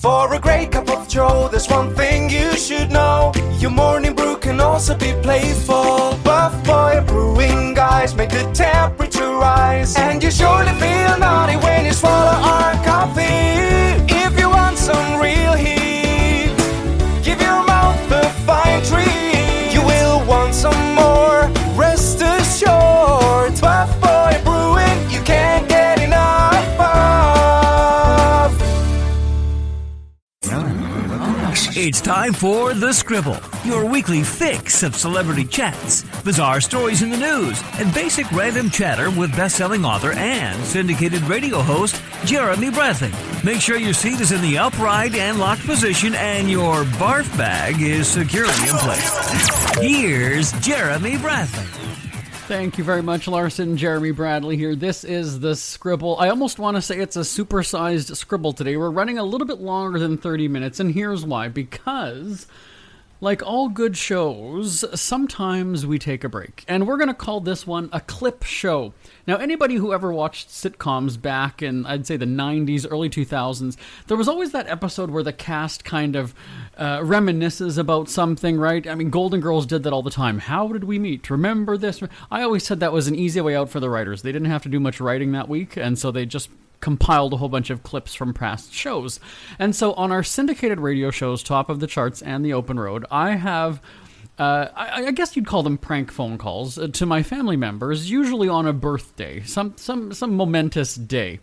For a great cup of joe, there's one thing you should know. Your morning brew can also be playful. Buff Boy Brewing guys make the temperature rise, and you surely feel naughty when you swallow our coffee. If you want some real heat, give your mouth a fine treat. You will want some more, rest assured. Buff Boy Brewing, you can't get enough of. It's time for The Scribble, your weekly fix of celebrity chats, bizarre stories in the news, and basic random chatter with best-selling author and syndicated radio host Jeremy Bradley. Make sure your seat is in the upright and locked position and your barf bag is securely in place. Here's Jeremy Bradley. Thank you very much, Larson. Jeremy Bradley here. This is The Scribble. I almost want to say it's a supersized Scribble today. We're running a little bit longer than 30 minutes, and here's why. Because, like all good shows, sometimes we take a break. And we're going to call this one a clip show. Now, anybody who ever watched sitcoms back in, I'd say, the 90s, early 2000s, there was always that episode where the cast kind of reminisces about something, right? I mean, Golden Girls did that all the time. How did we meet? Remember this? I always said that was an easy way out for the writers. They didn't have to do much writing that week, and so they just compiled a whole bunch of clips from past shows. And so on our syndicated radio shows, Top of the Charts and The Open Road, I have... I guess you'd call them prank phone calls to my family members, usually on a birthday, some momentous day.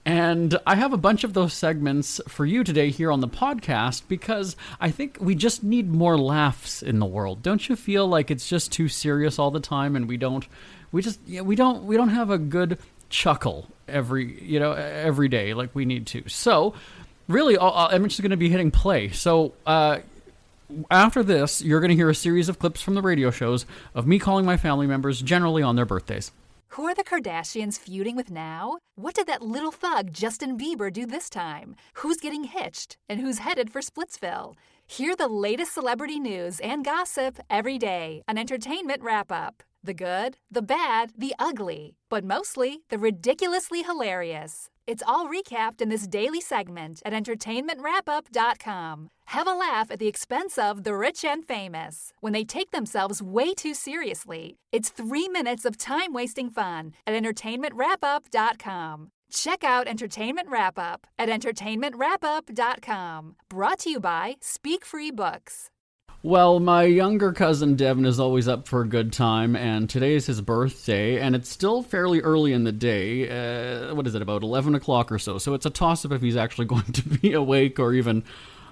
And I have a bunch of those segments for you today here on the podcast because I think we just need more laughs in the world. Don't you feel like it's just too serious all the time, and we don't have a good chuckle every day like we need to. So really, I'm just going to be hitting play. So after this, you're going to hear a series of clips from the radio shows of me calling my family members, generally on their birthdays. Who are the Kardashians feuding with now? What did that little thug Justin Bieber do this time? Who's getting hitched? And who's headed for Splitsville? Hear the latest celebrity news and gossip every day on Entertainment Wrap-Up. The good, the bad, the ugly, but mostly the ridiculously hilarious. It's all recapped in this daily segment at entertainmentwrapup.com. Have a laugh at the expense of the rich and famous when they take themselves way too seriously. It's 3 minutes of time-wasting fun at entertainmentwrapup.com. Check out Entertainment Wrap-Up at entertainmentwrapup.com. Brought to you by Speak Free Books. Well, my younger cousin Devin is always up for a good time, and today is his birthday, and it's still fairly early in the day. What is it, about 11 o'clock or so? So it's a toss-up if he's actually going to be awake or even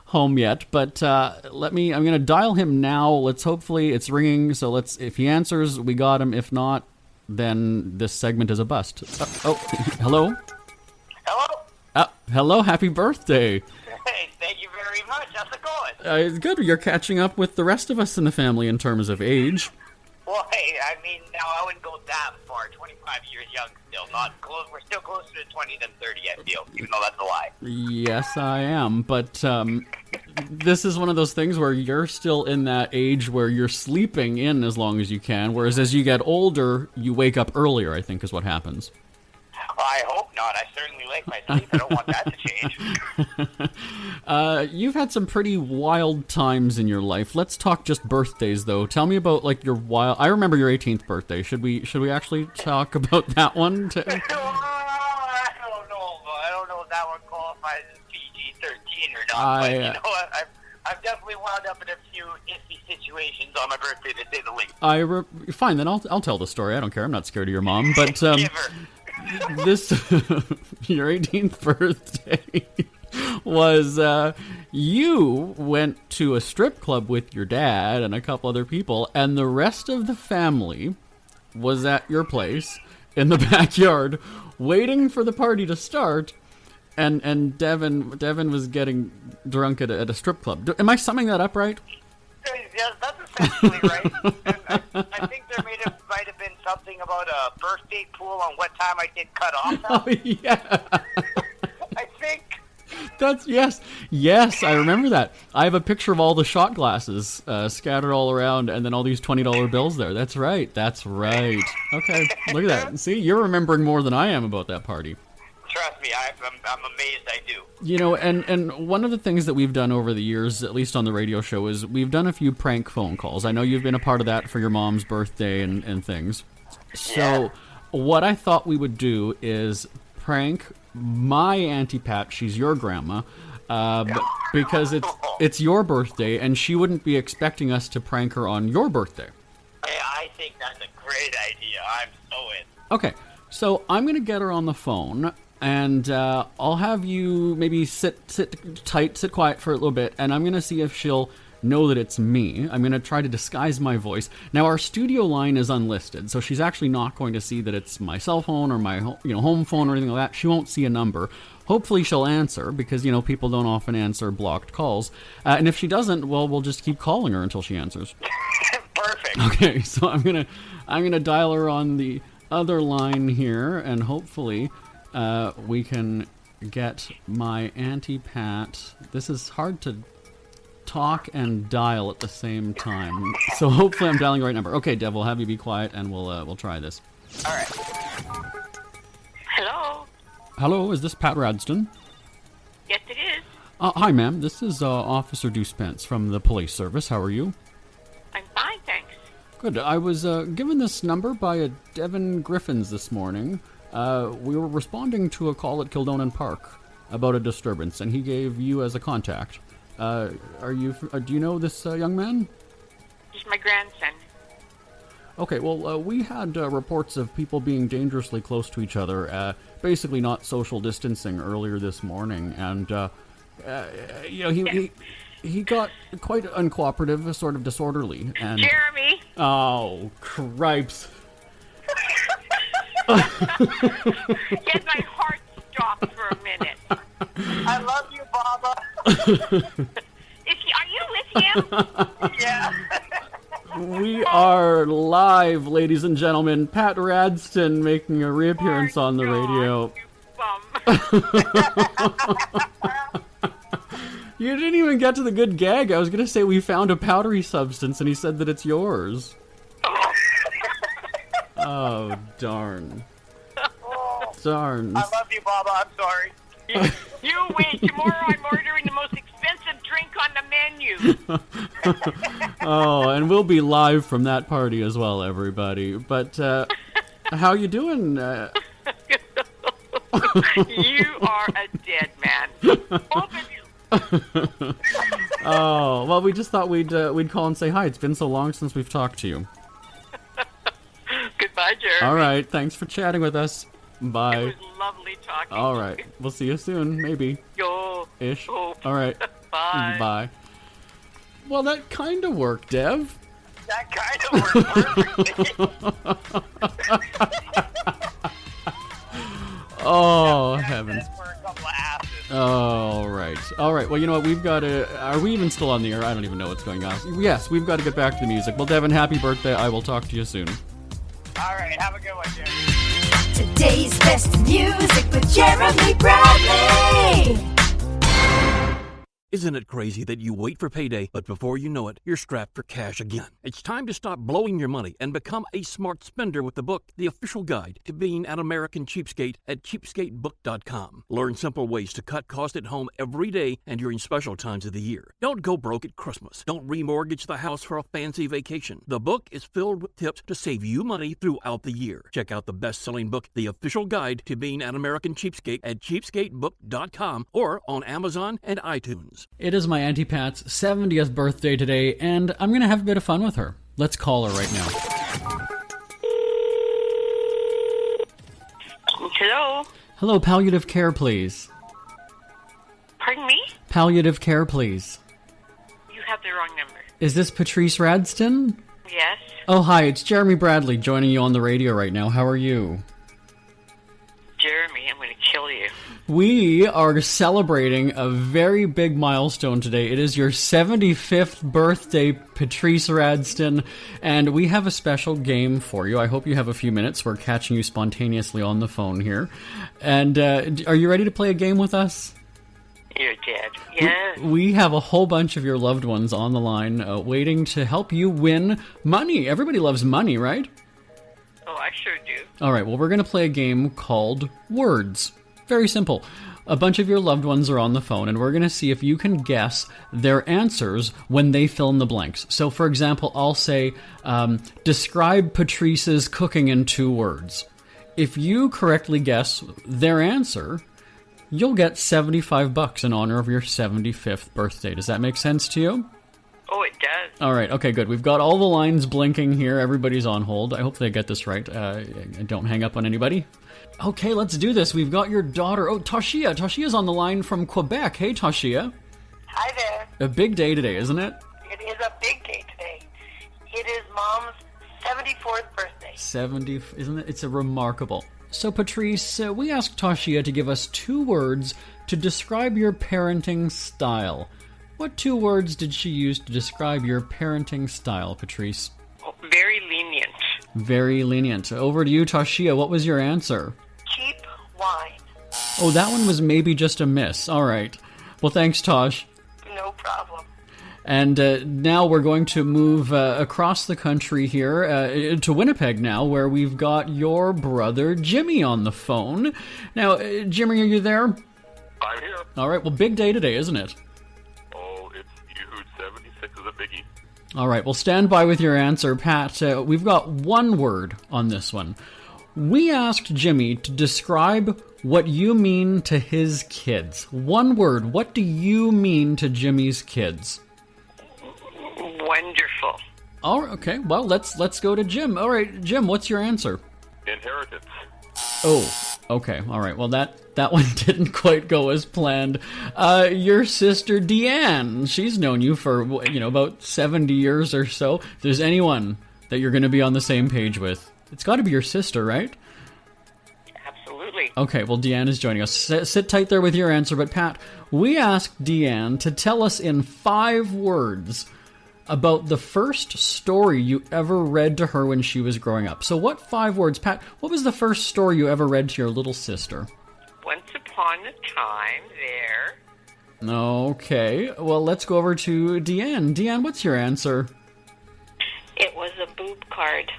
home yet. But I'm going to dial him now. Hopefully it's ringing, so if he answers, we got him. If not, then this segment is a bust. Hello? Hello? Hello, happy birthday. Hey, thank you very much. How's it going? It's good. You're catching up with the rest of us in the family in terms of age. Well, hey, I mean, now I wouldn't go that far. 25 years young still. Not close. We're still closer to 20 than 30, I feel, even though that's a lie. Yes, I am. But this is one of those things where you're still in that age where you're sleeping in as long as you can, whereas as you get older, you wake up earlier, I think is what happens. I hope not. I certainly like my sleep. I don't want that to change. You've had some pretty wild times in your life. Let's talk just birthdays, though. Tell me about your wild. I remember your 18th birthday. Should we actually talk about that one? I don't know if that one qualifies as PG-13 or not. But you know what? I've definitely wound up in a few iffy situations on my birthday, to say the least. Fine, then I'll tell the story. I don't care. I'm not scared of your mom, but Give her. This your 18th birthday was you went to a strip club with your dad and a couple other people, and the rest of the family was at your place in the backyard waiting for the party to start, and Devin was getting drunk at a strip club. Am I summing that up right? Yes, that's essentially right. And I think there might have been something about a birthday pool on what time I get cut off. Oh, yeah. I think. Yes, I remember that. I have a picture of all the shot glasses scattered all around, and then all these $20 bills there. That's right. Okay, look at that. See, you're remembering more than I am about that party. Trust trust me, I'm amazed I do. You know, and one of the things that we've done over the years, at least on the radio show, is we've done a few prank phone calls. I know you've been a part of that for your mom's birthday and things. So what I thought we would do is prank my Auntie Pat. She's your grandma. Because it's your birthday, and she wouldn't be expecting us to prank her on your birthday. Hey, I think that's a great idea. I'm so in. Okay, so I'm going to get her on the phone, and I'll have you maybe sit tight, sit quiet for a little bit, and I'm going to see if she'll know that it's me. I'm going to try to disguise my voice. Now, our studio line is unlisted, so she's actually not going to see that it's my cell phone or my home phone or anything like that. She won't see a number. Hopefully she'll answer, because, people don't often answer blocked calls. And if she doesn't, well, we'll just keep calling her until she answers. Perfect. Okay, so I'm gonna dial her on the other line here, and hopefully we can get my Auntie Pat. This is hard to talk and dial at the same time, so hopefully I'm dialing the right number. Okay, Dev, we'll have you be quiet, and we'll try this. All right. Hello. Hello, is this Pat Radston? Yes, it is. Hi, ma'am. This is Officer Deuce from the police service. How are you? I'm fine, thanks. Good. I was given this number by a Devin Griffins this morning. We were responding to a call at Kildonan Park about a disturbance, and he gave you as a contact. Do you know this young man? He's my grandson. Okay, well, we had reports of people being dangerously close to each other, basically not social distancing earlier this morning, and, he got quite uncooperative, sort of disorderly, and... Jeremy! Oh, cripes. Yes, my heart stopped for a minute. I love you, Baba. Are you with him? Yeah. We are live, ladies and gentlemen. Pat Radston making a reappearance on the radio. You didn't even get to the good gag. I was going to say we found a powdery substance, and he said that it's yours. Oh, darn. Darn. I love you, Baba. I'm sorry. You wait. Tomorrow I'm ordering the most expensive drink on the menu. Oh, and we'll be live from that party as well, everybody. But how you doing? You are a dead man. Both of you. Oh, well, we just thought we'd call and say hi. It's been so long since we've talked to you. Goodbye, Jeremy. All right, thanks for chatting with us. Bye. It was lovely talking. All right, we'll see you soon, maybe. Ish. All right. Bye. Bye. Well, that kind of worked, Dev. That kind of worked perfectly. Oh, heavens. For a couple of asses. All right. Well, you know what? We've got to... Are we even still on the air? I don't even know what's going on. Yes, we've got to get back to the music. Well, Devin, happy birthday. I will talk to you soon. All right. Have a good one, Jeremy. Today's best music with Jeremy Bradley. Isn't it crazy that you wait for payday, but before you know it, you're strapped for cash again? It's time to stop blowing your money and become a smart spender with the book, The Official Guide to Being an American Cheapskate at cheapskatebook.com. Learn simple ways to cut costs at home every day and during special times of the year. Don't go broke at Christmas. Don't remortgage the house for a fancy vacation. The book is filled with tips to save you money throughout the year. Check out the best-selling book, The Official Guide to Being an American Cheapskate at cheapskatebook.com or on Amazon and iTunes. It is my Auntie Pat's 70th birthday today, and I'm going to have a bit of fun with her. Let's call her right now. Hello? Hello, palliative care, please. Pardon me? Palliative care, please. You have the wrong number. Is this Patrice Radston? Yes? Oh, hi, it's Jeremy Bradley joining you on the radio right now. How are you? Jeremy, I'm going to kill you. We are celebrating a very big milestone today. It is your 75th birthday, Patrice Radston, and we have a special game for you. I hope you have a few minutes. We're catching you spontaneously on the phone here. And are you ready to play a game with us? You're dead. Yes. We have a whole bunch of your loved ones on the line waiting to help you win money. Everybody loves money, right? Oh, I sure do. All right, well, we're going to play a game called Words. Very simple. A bunch of your loved ones are on the phone, and we're going to see if you can guess their answers when they fill in the blanks. So, for example, I'll say, describe Patrice's cooking in 2 words. If you correctly guess their answer, you'll get $75 in honor of your 75th birthday. Does that make sense to you? Oh, it does. All right, okay, good. We've got all the lines blinking here. Everybody's on hold. I hope they get this right. Don't hang up on anybody. Okay, let's do this. We've got your daughter. Oh, Toshia. Toshia's on the line from Quebec. Hey, Toshia. Hi there. A big day today, isn't it? It is a big day today. It is Mom's 74th birthday. 70, isn't it? It's a remarkable. So, Patrice, we asked Toshia to give us 2 words to describe your parenting style. What 2 words did she use to describe your parenting style, Patrice? Very lenient. Very lenient. Over to you, Toshia. What was your answer? Cheap wine. Oh, that one was maybe just a miss. All right. Well, thanks, Tosh. No problem. And now we're going to move across the country here to Winnipeg now, where we've got your brother Jimmy on the phone. Now, Jimmy, are you there? I'm here. All right. Well, big day today, isn't it? Oh, it's huge. 76 is a biggie. All right. Well, stand by with your answer, Pat. We've got 1 word on this one. We asked Jimmy to describe what you mean to his kids. 1 word. What do you mean to Jimmy's kids? Wonderful. Oh, okay. Well, let's go to Jim. All right, Jim, what's your answer? Inheritance. Oh, okay. All right. Well, that one didn't quite go as planned. Your sister Deanne, she's known you for about 70 years or so. If there's anyone that you're going to be on the same page with, it's got to be your sister, right? Absolutely. Okay. Well, Deanne is joining us. Sit tight there with your answer. But Pat, we asked Deanne to tell us in 5 words about the first story you ever read to her when she was growing up. So what 5 words, Pat, what was the first story you ever read to your little sister? Once upon a time there. Okay, well, let's go over to Deanne. Deanne, what's your answer? It was a boob card.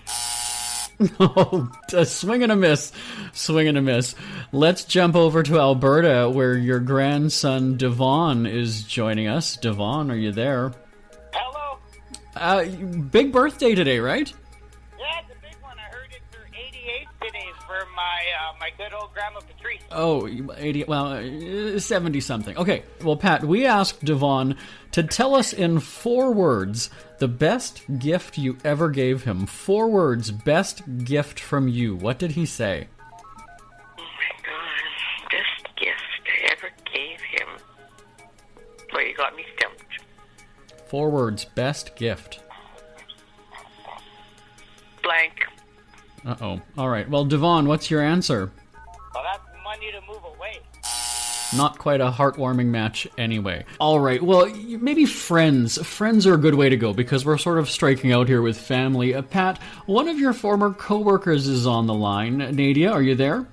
Oh, a swing and a miss. Swing and a miss. Let's jump over to Alberta, where your grandson, Devon, is joining us. Devon, are you there? Big birthday today, right? Yeah, it's a big one. I heard it's her 88th today for my good old grandma Patrice. Oh, 80, well, 70-something. Okay, well, Pat, we asked Devon to tell us in 4 words the best gift you ever gave him. 4 words, best gift from you. What did he say? Oh, my God. Best gift I ever gave him. Well, you got me stumped. 4 words, best gift. Blank. Uh-oh. All right. Well, Devon, what's your answer? Well, that's money to move away. Not quite a heartwarming match anyway. All right. Well, maybe friends. Friends are a good way to go because we're sort of striking out here with family. Pat, one of your former co-workers is on the line. Nadia, are you there?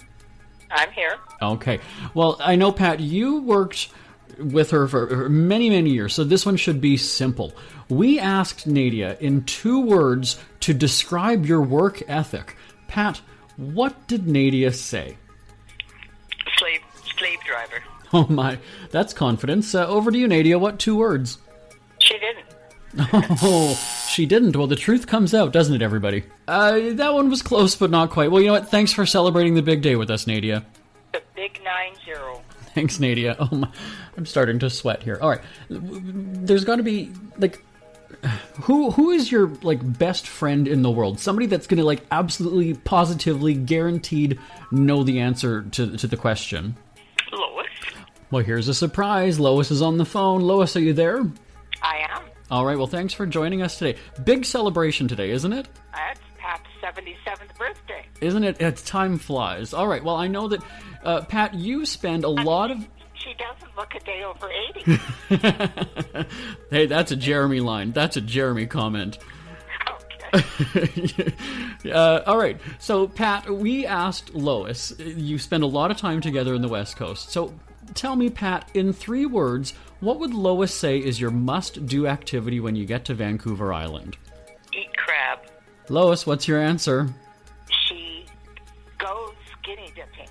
I'm here. Okay. Well, I know, Pat, you worked with her for many, many years, so this one should be simple. We asked Nadia in 2 words to describe your work ethic. Pat, what did Nadia say? Slave driver. Oh my, that's confidence. Over to you, Nadia. What 2 words? She didn't. Oh, she didn't. Well, the truth comes out, doesn't it, everybody? That one was close, but not quite. Well, you know what? Thanks for celebrating the big day with us, Nadia. The big 9-0. Thanks, Nadia. Oh my, I'm starting to sweat here. All right, there's got to be who is your best friend in the world? Somebody that's going to absolutely, positively, guaranteed know the answer to the question. Lois. Well, here's a surprise. Lois is on the phone. Lois, are you there? I am. All right. Well, thanks for joining us today. Big celebration today, isn't it? That's Pat's 77th birthday. Isn't it? Time flies. All right. Well, I know that. Pat, you spend a lot of... She doesn't look a day over 80. Hey, that's a Jeremy line. That's a Jeremy comment. Okay. All right. So, Pat, we asked Lois, you spend a lot of time together in the West Coast. So, tell me, Pat, in 3 words, what would Lois say is your must-do activity when you get to Vancouver Island? Eat crab. Lois, what's your answer? She goes skinny dipping.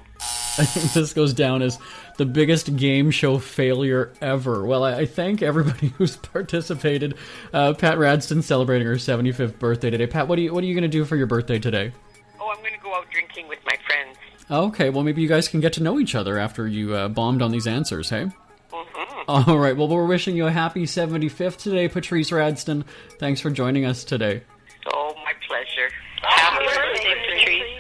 I think this goes down as the biggest game show failure ever. Well, I thank everybody who's participated. Pat Radston's celebrating her 75th birthday today. Pat, what are you going to do for your birthday today? Oh, I'm going to go out drinking with my friends. Okay, well, maybe you guys can get to know each other after you bombed on these answers, hey? Mm-hmm. All right, well, we're wishing you a happy 75th today, Patrice Radston. Thanks for joining us today. Oh, my pleasure. Happy birthday, Patrice.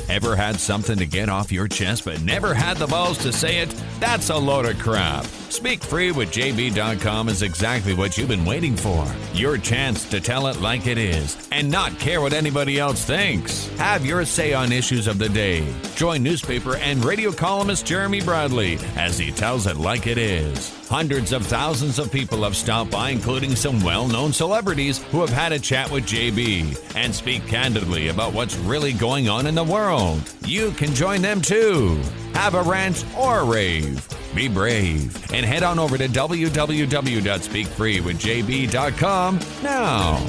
Ever had something to get off your chest but never had the balls to say it? That's a load of crap. Speak Free with JB.com is exactly what you've been waiting for. Your chance to tell it like it is and not care what anybody else thinks. Have your say on issues of the day. Join newspaper and radio columnist Jeremy Bradley as he tells it like it is. Hundreds of thousands of people have stopped by, including some well-known celebrities who have had a chat with JB and speak candidly about what's really going on in the world. You can join them too. Have a rant or a rave. Be brave and head on over to www.speakfreewithjb.com now.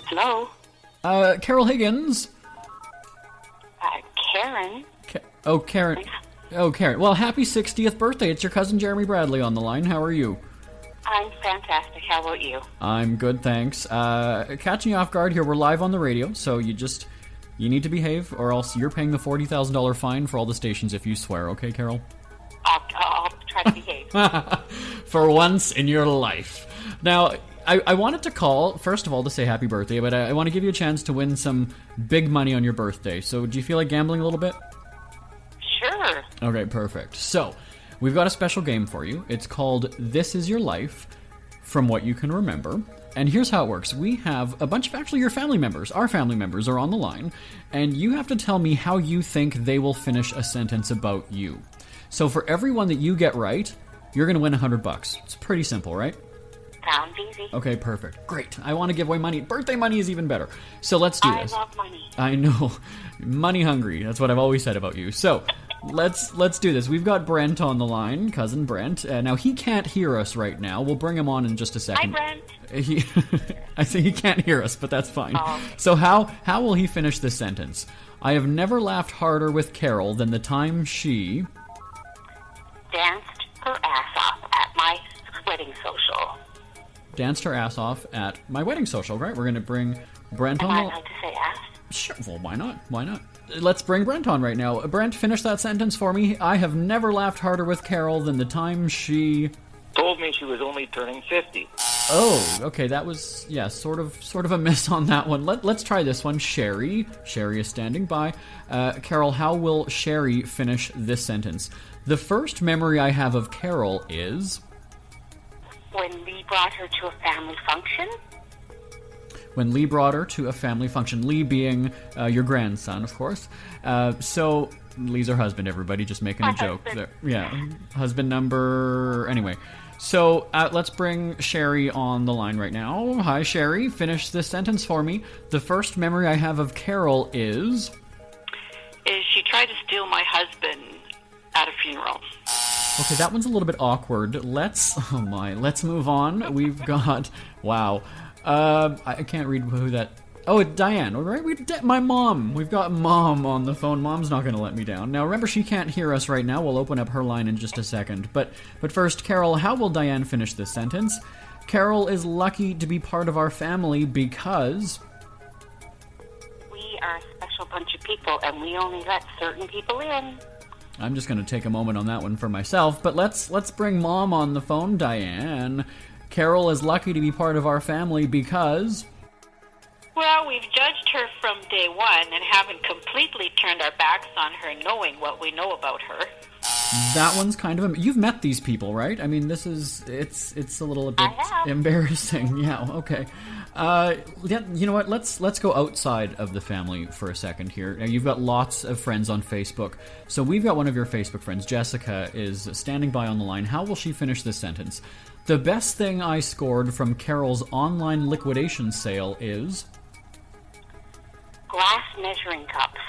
Hello? Carol Higgins. Karen? Karen. Oh, Karen. Well, happy 60th birthday. It's your cousin Jeremy Bradley on the line. How are you? I'm fantastic. How about you? I'm good, thanks. Catching you off guard here. We're live on the radio, so you need to behave, or else you're paying the $40,000 fine for all the stations if you swear. Okay, Carol? I'll try to behave. For once in your life. Now, I wanted to call, first of all, to say happy birthday, but I want to give you a chance to win some big money on your birthday. So do you feel like gambling a little bit? Sure. Okay, perfect. So, we've got a special game for you. It's called This Is Your Life, From What You Can Remember. And here's how it works. We have a bunch of, actually, your family members, our family members are on the line, and you have to tell me how you think they will finish a sentence about you. So for every one that you get right, you're going to win $100. It's pretty simple, right? Sounds easy. Okay, perfect. Great. I want to give away money. Birthday money is even better. So let's do this. I love money. I know. Money hungry. That's what I've always said about you. So let's do this. We've got Brent on the line, cousin Brent. Now, he can't hear us right now. We'll bring him on in just a second. Hi, Brent. I say he can't hear us, but that's fine. Oh. So how will he finish this sentence? I have never laughed harder with Carol than the time she... danced her ass off at my wedding social. Danced her ass off at my wedding social, right? We're going to bring Brent Am on. I allowed to say ass? Sure. Well, why not? Why not? Let's bring Brent on right now. Brent, finish that sentence for me. I have never laughed harder with Carol than the time she... told me she was only turning 50. Oh, okay, that was, yeah, sort of a miss on that one. Let's try this one. Sherry is standing by. Carol, how will Sherry finish this sentence? The first memory I have of Carol is... when Lee brought her to a family function. When Lee brought her to a family function. Lee being your grandson, of course. So, Lee's her husband, everybody, just making a joke there. Yeah, husband number... Anyway, so let's bring Sherry on the line right now. Hi, Sherry. Finish this sentence for me. The first memory I have of Carol is she tried to steal my husband at a funeral. Okay, that one's a little bit awkward. Let's move on. We've got... Wow. I can't read who that... Oh, it's Diane, right? My mom. We've got Mom on the phone. Mom's not going to let me down. Now, remember, she can't hear us right now. We'll open up her line in just a second. But first, Carol, how will Diane finish this sentence? Carol is lucky to be part of our family because... we are a special bunch of people, and we only let certain people in. I'm just going to take a moment on that one for myself. But let's bring Mom on the phone, Diane. Carol is lucky to be part of our family because... well, we've judged her from day one and haven't completely turned our backs on her knowing what we know about her. That one's kind of... You've met these people, right? I mean, this is... It's a little bit embarrassing. Yeah, okay. Yeah, you know what? Let's go outside of the family for a second here. Now, you've got lots of friends on Facebook. So we've got one of your Facebook friends, Jessica, is standing by on the line. How will she finish this sentence? The best thing I scored from Carol's online liquidation sale is... glass measuring cups.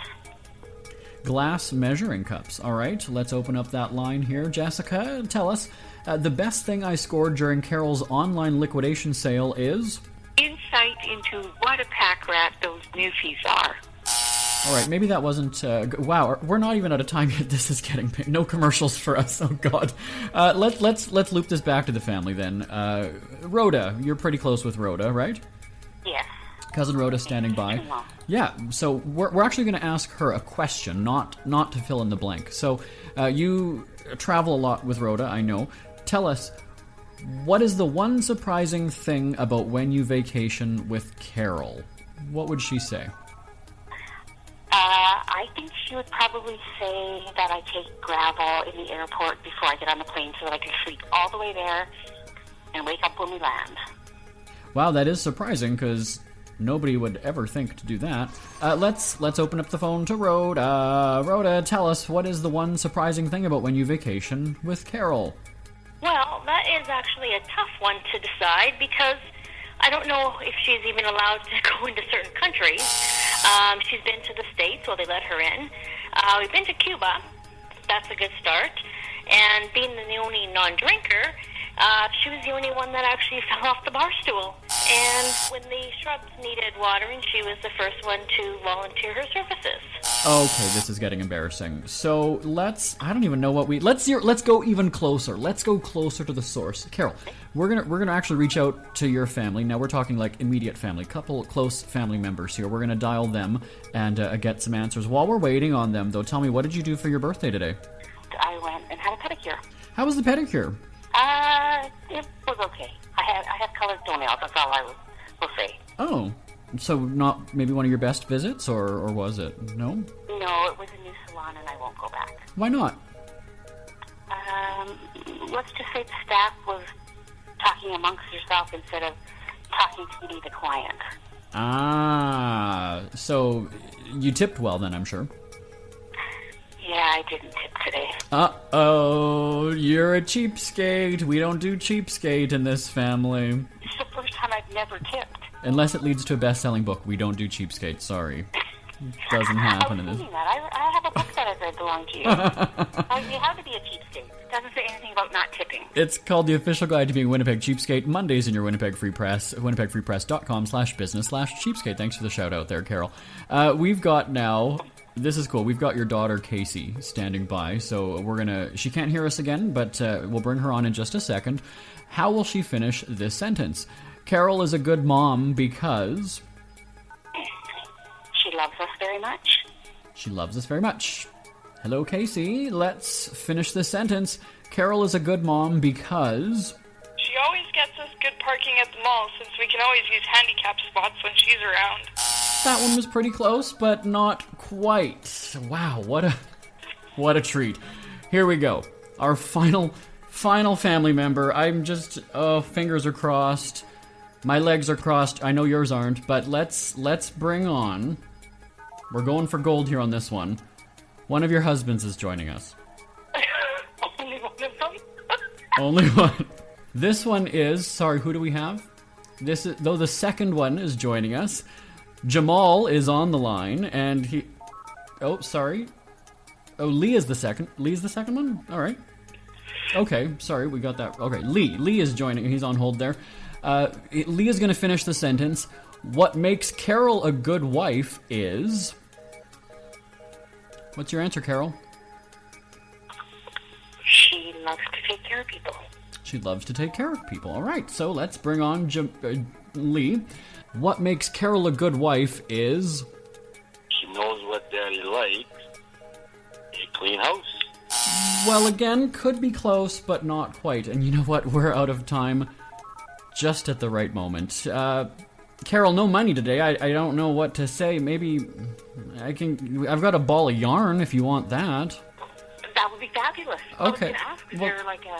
glass measuring cups. All right, let's open up that line here. Jessica, tell us, the best thing I scored during Carol's online liquidation sale is? Insight into what a pack rat those newfies are. All right, maybe that wasn't... wow, we're not even out of time yet. This is getting... No commercials for us. Oh, God. Let's loop this back to the family, then. Rhoda, you're pretty close with Rhoda, right? Yes. Cousin Rhoda standing by. Yeah, so we're actually going to ask her a question, not to fill in the blank. So you travel a lot with Rhoda, I know. Tell us, what is the one surprising thing about when you vacation with Carol? What would she say? I think she would probably say that I take Gravel in the airport before I get on the plane so that I can sleep all the way there and wake up when we land. Wow, that is surprising, because nobody would ever think to do that. Let's open up the phone to Rhoda. Rhoda, tell us, what is the one surprising thing about when you vacation with Carol? Well, that is actually a tough one to decide, because I don't know if she's even allowed to go into certain countries. She's been to the States, well, they let her in. We've been to Cuba. That's a good start. And being the only non-drinker, she was the only one that actually fell off the bar stool. And when the shrubs needed watering, she was the first one to volunteer her services. Okay, this is getting embarrassing. So I don't even know what let's go even closer. Let's go closer to the source. Carol, we're gonna actually reach out to your family. Now we're talking like immediate family, couple close family members here. We're gonna dial them and get some answers. While we're waiting on them, though, tell me, what did you do for your birthday today? I went and had a pedicure. How was the pedicure? It was okay. I had colored toenails, that's all I will say. Oh, so not maybe one of your best visits, or was it? No? No, it was a new salon and I won't go back. Why not? Let's just say the staff was talking amongst yourself instead of talking to me, the client. Ah, so you tipped well then, I'm sure. Yeah, I didn't tip today. Uh-oh, you're a cheapskate. We don't do cheapskate in this family. It's the first time I've never tipped. Unless it leads to a best-selling book, we don't do cheapskate. Sorry. Doesn't happen in this. I have a book that I read belong to you. How to be a cheapskate. It doesn't say anything about not tipping. It's called The Official Guide to Being a Winnipeg Cheapskate, Mondays in your Winnipeg Free Press, winnipegfreepress.com/business/cheapskate. Thanks for the shout-out there, Carol. We've got now... This is cool. We've got your daughter, Casey, standing by, so she can't hear us again, but we'll bring her on in just a second. How will she finish this sentence? Carol is a good mom because... She loves us very much. She loves us very much. Hello, Casey. Let's finish this sentence. Carol is a good mom because... She always gets us good parking at the mall, since we can always use handicap spots when she's around. That one was pretty close, but not quite. Wow, what a treat. Here we go. Our final family member. I'm just... fingers are crossed. My legs are crossed. I know yours aren't, but let's bring on... We're going for gold here on this one. One of your husbands is joining us. Only one of them? Only one. This one is... Sorry, who do we have? Though the second one is joining us. Jamal is on the line, and he... Oh, sorry. Oh, Lee is the second. Lee's the second one? All right. Okay, sorry, we got that. Okay, Lee is joining. He's on hold there. Lee is going to finish the sentence. What makes Carol a good wife is... What's your answer, Carol? She loves to take care of people. She loves to take care of people. All right, so let's bring on Lee. What makes Carol a good wife is... She knows what Daddy likes. A clean house. Well, again, could be close, but not quite. And you know what? We're out of time just at the right moment. Carol, no money today. I don't know what to say. Maybe I've got a ball of yarn if you want that. That would be fabulous. Okay. I was going to ask, is there like a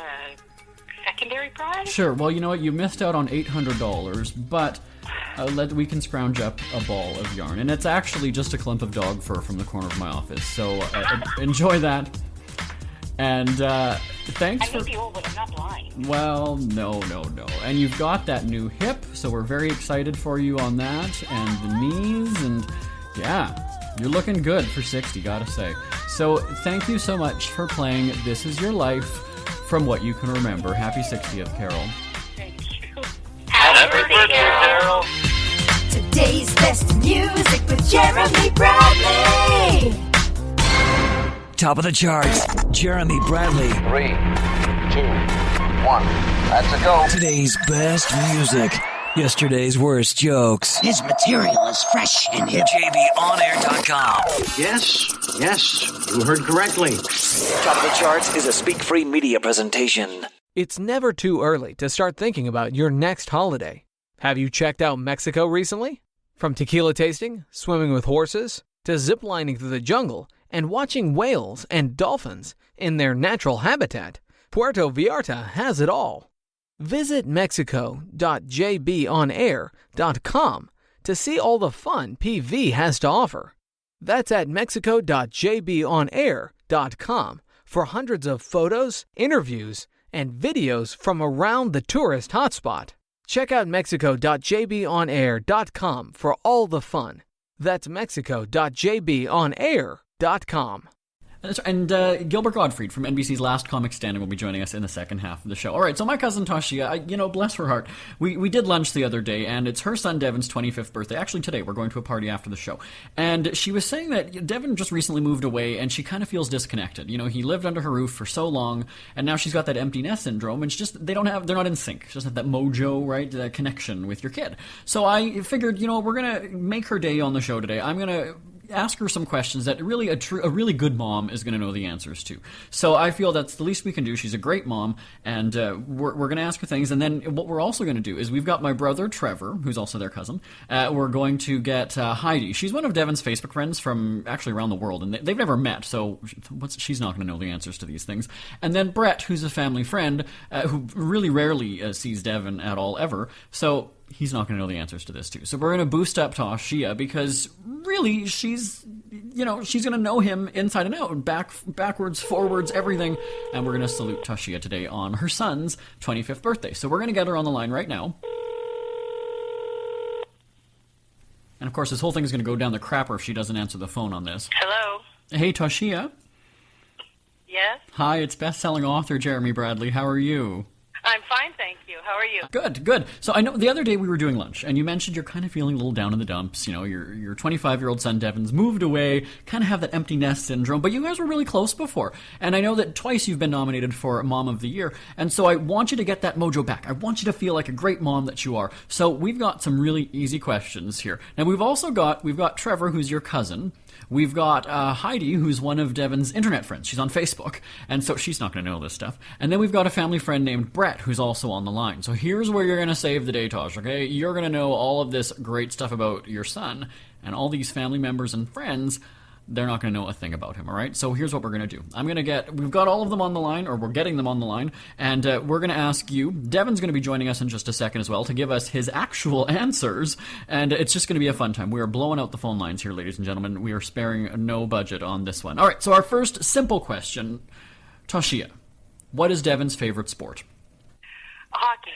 secondary prize? Sure. Well, you know what? You missed out on $800, but we can scrounge up a ball of yarn. And it's actually just a clump of dog fur from the corner of my office. So enjoy that. And thanks I may be old, but I'm not blind. Well, no. And you've got that new hip, so we're very excited for you on that. And the knees, and yeah, You're looking good for 60, gotta say. So thank you so much for playing This Is Your Life from what you can remember. Happy 60th, Carol. Thank you. Happy birthday, Carol. Today's best music with Jeremy Bradley. Top of the charts, Jeremy Bradley. 3, 2, 1. That's a go. Today's best music. Yesterday's worst jokes. His material is fresh and hip. JBOnAir.com. Yes, you heard correctly. Top of the charts is a Speak Free media presentation. It's never too early to start thinking about your next holiday. Have you checked out Mexico recently? From tequila tasting, swimming with horses, to ziplining through the jungle and watching whales and dolphins in their natural habitat, Puerto Vallarta has it all. Visit mexico.jbonair.com to see all the fun PV has to offer. That's at mexico.jbonair.com for hundreds of photos, interviews, and videos from around the tourist hotspot. Check out mexico.jbonair.com for all the fun. That's mexico.jbonair.com. And Gilbert Gottfried from NBC's Last Comic Standing will be joining us in the second half of the show. All right, so my cousin Toshia, bless her heart, we did lunch the other day, and it's her son Devin's 25th birthday. Actually, today we're going to a party after the show. And she was saying that Devin just recently moved away, and she kind of feels disconnected. He lived under her roof for so long, and now she's got that empty nest syndrome, and it's just they're not in sync. She doesn't have that mojo, right, that connection with your kid. So I figured, we're going to make her day on the show today. I'm going to ask her some questions that really a really good mom is going to know the answers to. So I feel that's the least we can do. She's a great mom, and we're going to ask her things. And then what we're also going to do is we've got my brother Trevor, who's also their cousin. We're going to get Heidi. She's one of Devin's Facebook friends from actually around the world, and they've never met, so she's not going to know the answers to these things. And then Brett, who's a family friend who really rarely sees Devin at all ever. So he's not going to know the answers to this too. So we're going to boost up Toshia because really she's going to know him inside and out, backwards, forwards, everything. And we're going to salute Toshia today on her son's 25th birthday. So we're going to get her on the line right now. And of course, this whole thing is going to go down the crapper if she doesn't answer the phone on this. Hello. Hey, Toshia. Yes? Hi, it's best-selling author Jeremy Bradley. How are you? I'm fine, thank you. How are you? Good. So I know the other day we were doing lunch, and you mentioned you're kind of feeling a little down in the dumps. Your 25-year-old son Devin's moved away, kind of have that empty nest syndrome, but you guys were really close before. And I know that twice you've been nominated for Mom of the Year, and so I want you to get that mojo back. I want you to feel like a great mom that you are. So we've got some really easy questions here. Now we've got Trevor, who's your cousin. We've got Heidi, who's one of Devin's internet friends. She's on Facebook, and so she's not going to know this stuff. And then we've got a family friend named Brett, who's also on the line. So here's where you're going to save the day, Tosh, okay? You're going to know all of this great stuff about your son, and all these family members and friends, they're not going to know a thing about him, all right? So here's what we're going to do. We've got all of them on the line, or we're getting them on the line, and we're going to ask you. Devin's going to be joining us in just a second as well to give us his actual answers, and it's just going to be a fun time. We are blowing out the phone lines here, ladies and gentlemen. We are sparing no budget on this one. All right, so our first simple question. Toshia, what is Devin's favorite sport? Hockey.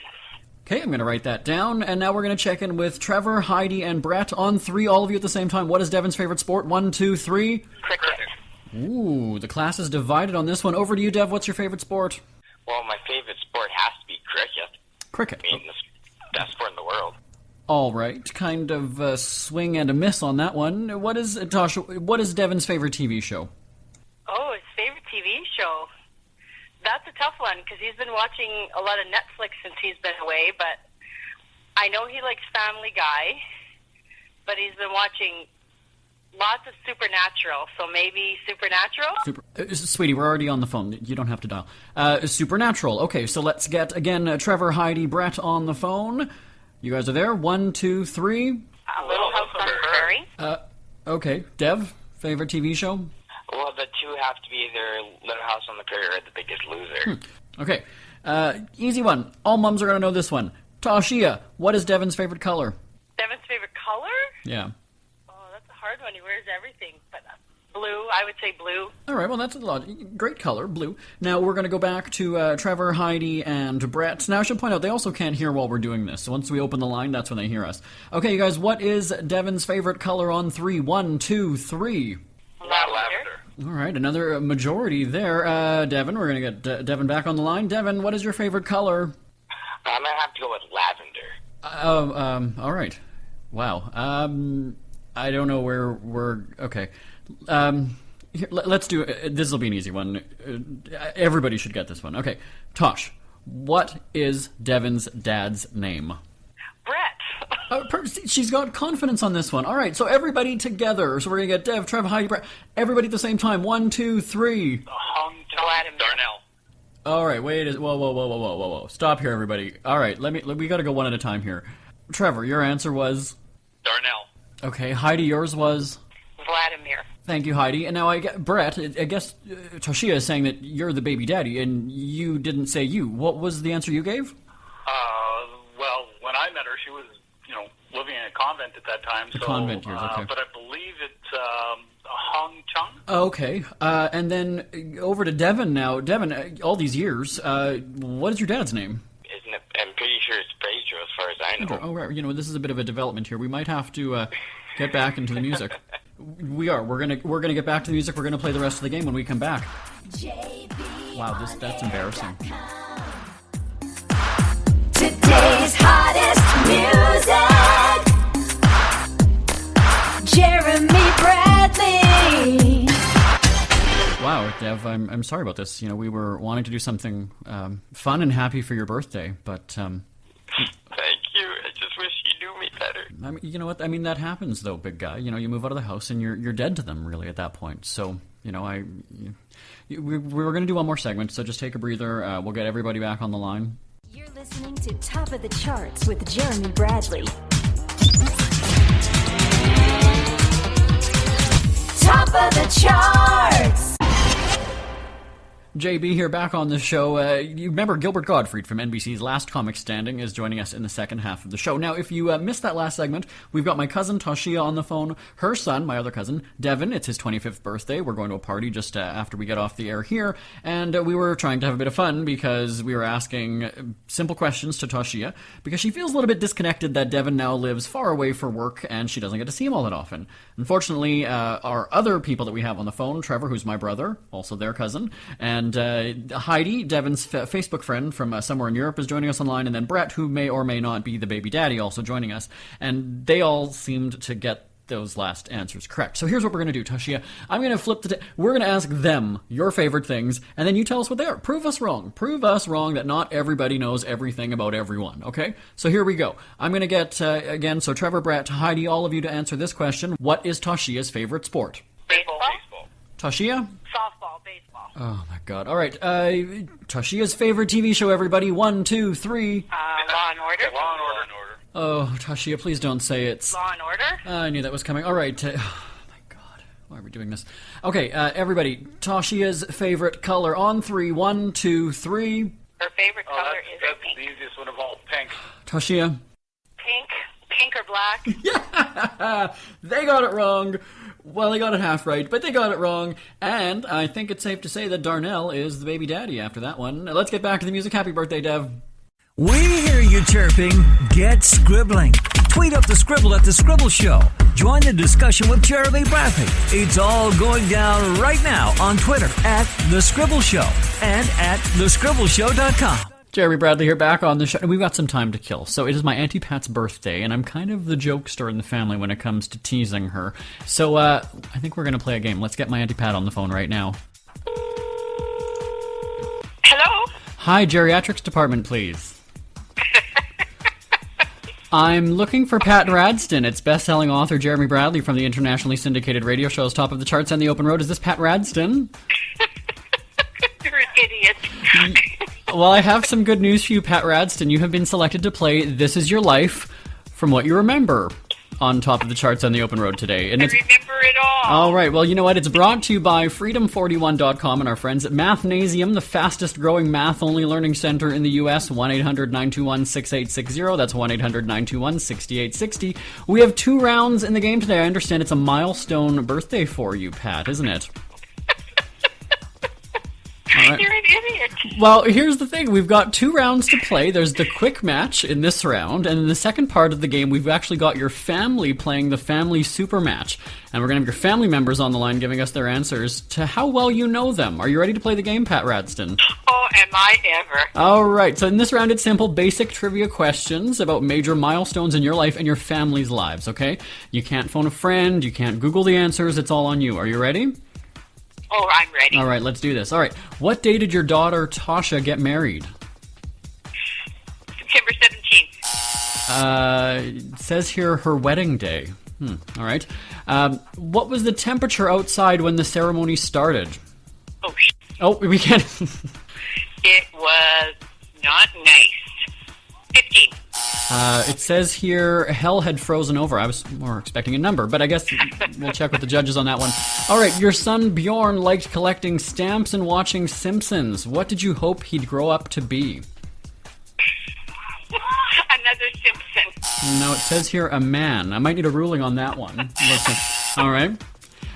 Okay, I'm going to write that down, and now we're going to check in with Trevor, Heidi, and Brett on three, all of you at the same time. What is Devin's favorite sport? 1, 2, 3. Cricket. Ooh, the class is divided on this one. Over to you, Dev. What's your favorite sport? Well, my favorite sport has to be cricket. Cricket. I mean, it's the best sport in the world. All right, kind of a swing and a miss on that one. What is Devin's favorite TV show? Oh, his favorite TV show. That's a tough one because he's been watching a lot of Netflix since he's been away, but I know he likes Family Guy, but he's been watching lots of Supernatural, so maybe Supernatural? Sweetie, we're already on the phone. You don't have to dial. Supernatural. Okay, so let's get, again, Trevor, Heidi, Brett on the phone. You guys are there? 1, 2, 3. Little House on the Prairie. Okay. Dev, favorite TV show? Well, the two have to be either Little House on the Prairie or The Biggest Loser. Okay. Easy one. All mums are going to know this one. Toshia, what is Devin's favorite color? Devin's favorite color? Yeah. Oh, that's a hard one. He wears everything, but Blue, I would say blue. All right, well, that's a lot. Great color, blue. Now, we're going to go back to Trevor, Heidi, and Brett. Now, I should point out, they also can't hear while we're doing this. So once we open the line, that's when they hear us. Okay, you guys, what is Devin's favorite color on 3? 1, 2, 3. Lavender. All right, another majority there. Devin, we're going to get Devin back on the line. Devin, what is your favorite color? I'm going to have to go with lavender. All right. Wow. I don't know where we're... Okay. Here, let's do... this will be an easy one. Everybody should get this one. Okay. Tosh, what is Devin's dad's name? Brett. She's got confidence on this one. All right, so everybody together. So we're going to get Dev, Trev, Heidi, Brett. Everybody at the same time. 1, 2, 3. Darnell. All right, wait. Whoa. Stop here, everybody. All right, we got to go one at a time here. Trevor, your answer was? Darnell. Okay, Heidi, yours was? Vladimir. Thank you, Heidi. And now, Brett, I guess Toshia is saying that you're the baby daddy, and you didn't say you. What was the answer you gave? Well, when I met her, she was, living in a convent at that time. Convent years, okay. But I believe it's Hong Chung. Okay, and then over to Devin now. Devin, all these years, what is your dad's name? Isn't it? I'm pretty sure it's Pedro, as far as I know. Oh, right. This is a bit of a development here. We might have to get back into the music. We are. We're gonna get back to the music. We're gonna play the rest of the game when we come back. Wow, that's embarrassing. Today's hottest music. Jeremy Bradley. Wow, Dev, I'm sorry about this. We were wanting to do something fun and happy for your birthday, but Thank you. I just wish you knew me better. I mean, you know what? I mean, that happens though, big guy. You move out of the house and you're dead to them really at that point. So, we were going to do one more segment, so just take a breather. We'll get everybody back on the line. You're listening to Top of the Charts with Jeremy Bradley. Top of the Charts. JB here, back on the show. You remember Gilbert Gottfried from NBC's Last Comic Standing is joining us in the second half of the show. Now, if you missed that last segment, we've got my cousin Toshia on the phone. Her son, my other cousin, Devin, it's his 25th birthday. We're going to a party just after we get off the air here. And we were trying to have a bit of fun because we were asking simple questions to Toshia because she feels a little bit disconnected that Devin now lives far away for work and she doesn't get to see him all that often. Unfortunately, our other people that we have on the phone, Trevor, who's my brother, also their cousin, and Heidi, Devin's Facebook friend from somewhere in Europe, is joining us online, and then Brett, who may or may not be the baby daddy, also joining us. And they all seemed to get those last answers correct. So here's what we're going to do, Toshia. I'm going to flip we're going to ask them your favorite things, and then you tell us what they are. Prove us wrong. Prove us wrong that not everybody knows everything about everyone, okay? So here we go. I'm going to get, again, so Trevor, Brett, Heidi, all of you to answer this question. What is Toshia's favorite sport? Baseball. Toshia? Softball, baseball. Oh, my God. All right. Toshia's favorite TV show, everybody. 1, 2, 3. Law and Order. Law and Order. Oh, Toshia, please don't say it's... Law and Order? I knew that was coming. All right. Oh, my God. Why are we doing this? Okay, everybody. Toshia's favorite color on 3. 1, 2, 3. Her favorite color is that's pink. the easiest one of all. Pink. Toshia? Pink or black? Yeah! They got it wrong. Well, they got it half right, but they got it wrong. And I think it's safe to say that Darnell is the baby daddy after that one. Let's get back to the music. Happy birthday, Dev. We hear you chirping. Get scribbling. Tweet up the Scribble at The Scribble Show. Join the discussion with Jeremy Bradley. It's all going down right now on Twitter at The Scribble Show and at thescribbleshow.com. Jeremy Bradley here, back on the show. We've got some time to kill. So it is my Auntie Pat's birthday, and I'm kind of the jokester in the family when it comes to teasing her. So I think we're going to play a game. Let's get my Auntie Pat on the phone right now. Hello? Hi, geriatrics department, please. I'm looking for Pat Radston. It's best-selling author Jeremy Bradley from the internationally syndicated radio shows Top of the Charts and The Open Road. Is this Pat Radston? You're an idiot. Well, I have some good news for you, Pat Radston. You have been selected to play This Is Your Life from What You Remember. on top of the charts on the open road today. And I remember it all. All right. Well, you know what? It's brought to you by Freedom41.com and our friends at Mathnasium, the fastest growing math-only learning center in the U.S. 1-800-921-6860. That's 1-800-921-6860. We have 2 rounds in the game today. I understand it's a milestone birthday for you, Pat, isn't it? Right. You're an idiot. Well, here's the thing. We've got 2 rounds to play. There's the quick match in this round, and in the second part of the game, we've actually got your family playing the family super match. And we're going to have your family members on the line giving us their answers to how well you know them. Are you ready to play the game, Pat Radston? Oh, am I ever. All right. So in this round, it's simple, basic trivia questions about major milestones in your life and your family's lives, okay? You can't phone a friend. You can't Google the answers. It's all on you. Are you ready? Oh, I'm ready. All right, let's do this. All right. What day did your daughter, Tasha, get married? September 17th. It says here her wedding day. All right. What was the temperature outside when the ceremony started? Oh, we can't. It was not nice. 15. It says here hell had frozen over. I was more expecting a number, but I guess we'll check with the judges on that one. All right, your son Bjorn liked collecting stamps and watching Simpsons. What did you hope he'd grow up to be? Another Simpson. No, it says here a man. I might need a ruling on that one. All right.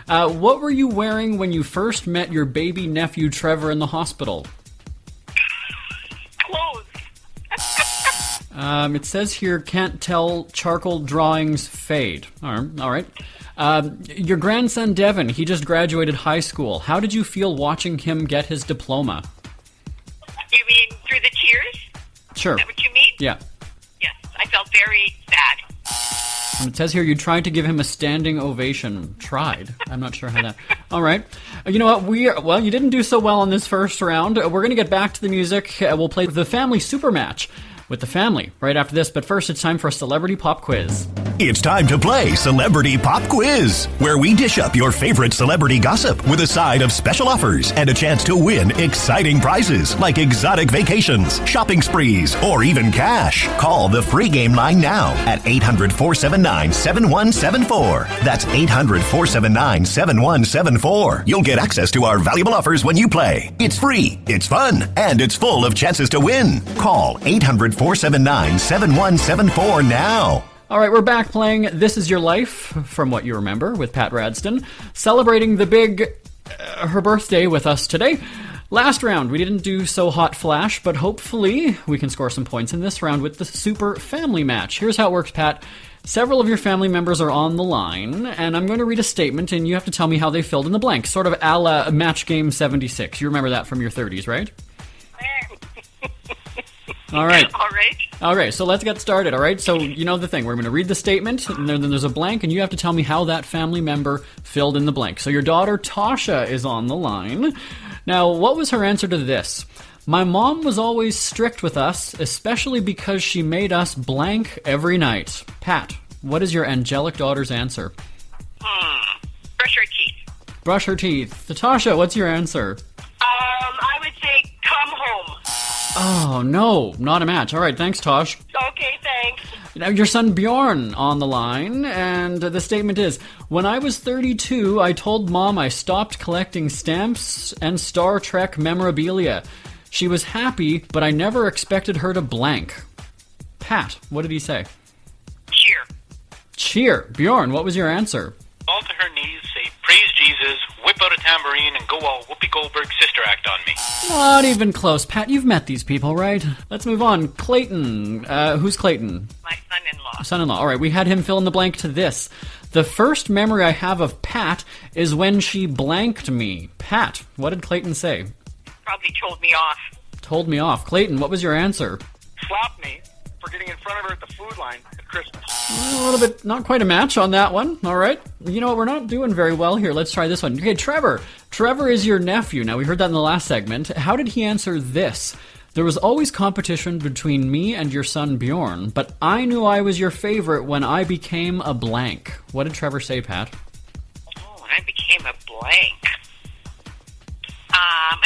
What were you wearing when you first met your baby nephew Trevor in the hospital? Clothes. It says here, can't tell, charcoal drawings fade. All right. Your grandson, Devin, he just graduated high school. How did you feel watching him get his diploma? You mean through the tears? Sure. Is that what you mean? Yeah. Yes, I felt very sad. And it says here you tried to give him a standing ovation. Tried. I'm not sure how that... All right. You know what? Well, you didn't do so well on this first round. We're going to get back to the music. We'll play the family super match with the family right after this. But first, it's time for a celebrity pop quiz. It's time to play Celebrity Pop Quiz, where we dish up your favorite celebrity gossip with a side of special offers and a chance to win exciting prizes like exotic vacations, shopping sprees, or even cash. Call the free game line now at 800-479-7174. That's 800-479-7174. You'll get access to our valuable offers when you play. It's free, it's fun, and it's full of chances to win. Call 800-479-7174 now. All right, we're back playing This Is Your Life, from what you remember, with Pat Radston, celebrating the big, her birthday with us today. Last round, we didn't do so hot flash, but hopefully we can score some points in this round with the super family match. Here's how it works, Pat. Several of your family members are on the line, and I'm going to read a statement, and you have to tell me how they filled in the blank, sort of a la Match Game 76. You remember that from your 30s, right? All right. All right, so let's get started, all right? So you know the thing. We're going to read the statement, and then there's a blank, and you have to tell me how that family member filled in the blank. So your daughter, Tasha, is on the line. Now, what was her answer to this? My mom was always strict with us, especially because she made us blank every night. Pat, what is your angelic daughter's answer? Brush her teeth. Brush her teeth. Tasha, what's your answer? I would say come home. Oh, no, not a match. All right, thanks, Tosh. Okay, thanks. Now, your son Bjorn on the line, and the statement is, when I was 32, I told Mom I stopped collecting stamps and Star Trek memorabilia. She was happy, but I never expected her to blank. Pat, what did he say? Cheer. Cheer. Bjorn, what was your answer? Fall to her knees, say, praise Jesus, whip out a tambourine, and go all Whoopi Goldberg sister act on me. Not even close. Pat, you've met these people, right? Let's move on. Clayton. Who's Clayton? My son-in-law. Son-in-law. All right, we had him fill in the blank to this. The first memory I have of Pat is when she blanked me. Pat, what did Clayton say? Probably told me off. Told me off. Clayton, what was your answer? Slapped me for getting in front of her at the food line at Christmas. A little bit, not quite a match on that one. All right. You know what? We're not doing very well here. Let's try this one. Okay, Trevor. Trevor is your nephew. Now, we heard that in the last segment. How did he answer this? There was always competition between me and your son Bjorn, but I knew I was your favorite when I became a blank. What did Trevor say, Pat? Oh, when I became a blank. A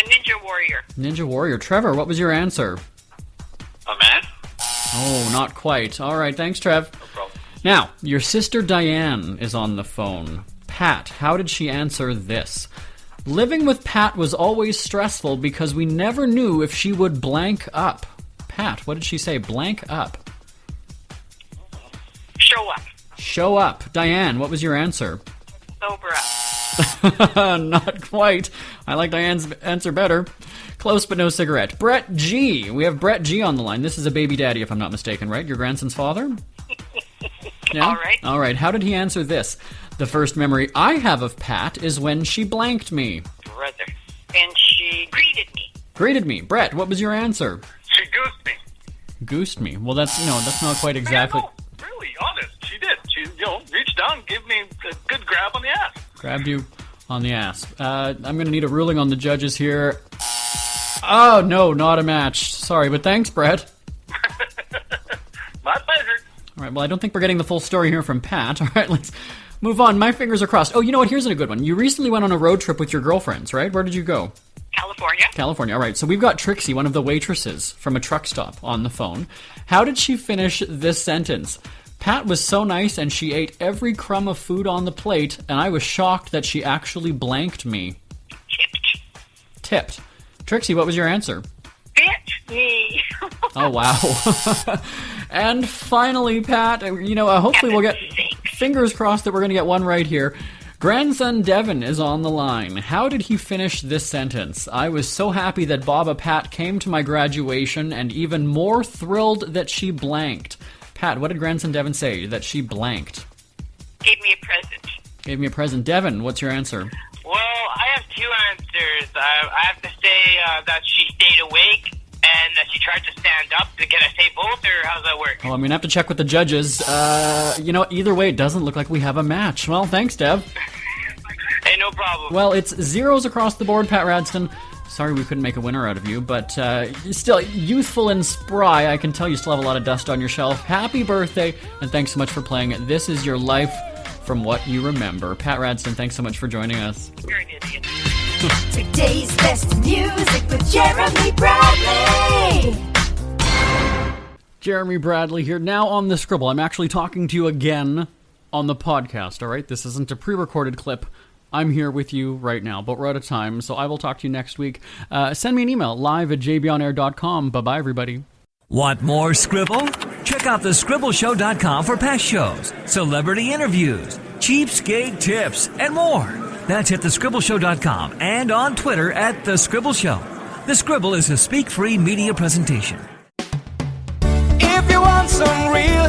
ninja warrior. Ninja warrior. Trevor, what was your answer? A man? Oh, not quite. All right, thanks, Trev. No problem. Now, your sister Diane is on the phone. Pat, how did she answer this? Living with Pat was always stressful because we never knew if she would blank up. Pat, what did she say? Blank up. Show up. Show up. Diane, what was your answer? Sober up. Not quite. I like Diane's answer better. Close but no cigarette. Brett G. We have Brett G on the line. This is a baby daddy, if I'm not mistaken, right? Your grandson's father? Yeah? All right. All right. How did he answer this? The first memory I have of Pat is when she blanked me. Brother. And she greeted me. Greeted me. Brett, what was your answer? She goosed me. Goosed me. Well, that's not quite exactly. Man, no, really, honest. She did. She, reached down and gave me a good grab on the ass. Grabbed you on the ass. I'm going to need a ruling on the judges here. Oh, no, not a match. Sorry, but thanks, Brett. My pleasure. All right, well, I don't think we're getting the full story here from Pat. All right, let's move on. My fingers are crossed. Oh, you know what? Here's a good one. You recently went on a road trip with your girlfriends, right? Where did you go? California. California, all right. So we've got Trixie, one of the waitresses from a truck stop, on the phone. How did she finish this sentence? Pat was so nice and she ate every crumb of food on the plate, and I was shocked that she actually blanked me. Tipped. Trixie, what was your answer? Bitch me. Oh, wow. And finally, Pat, hopefully we'll get, fingers crossed that we're going to get one right here. Grandson Devin is on the line. How did he finish this sentence? I was so happy that Baba Pat came to my graduation and even more thrilled that she blanked. Pat, what did Grandson Devin say that she blanked? Gave me a present. Gave me a present. Devin, what's your answer? Well, I have two answers. I have to say that she stayed awake and that she tried to stand up. Can I say both, or how does that work? Well, I'm going to have to check with the judges. Either way, it doesn't look like we have a match. Well, thanks, Dev. Hey, no problem. Well, it's zeros across the board, Pat Radston. Sorry we couldn't make a winner out of you, but still, youthful and spry, I can tell you still have a lot of dust on your shelf. Happy birthday, and thanks so much for playing. This is your life from what you remember. Pat Radston, thanks so much for joining us. You're an idiot. Today's best music with Jeremy Bradley. Jeremy Bradley here, now on the Scribble. I'm actually talking to you again on the podcast, all right? This isn't a pre-recorded clip. I'm here with you right now, but we're out of time, so I will talk to you next week. Send me an email, live@jbonair.com. Bye-bye, everybody. Want more Scribble? Check out thescribbleshow.com for past shows, celebrity interviews, cheapskate tips, and more. That's at thescribbleshow.com and on Twitter at The Scribble Show. The Scribble is a speak-free media presentation. If you want some real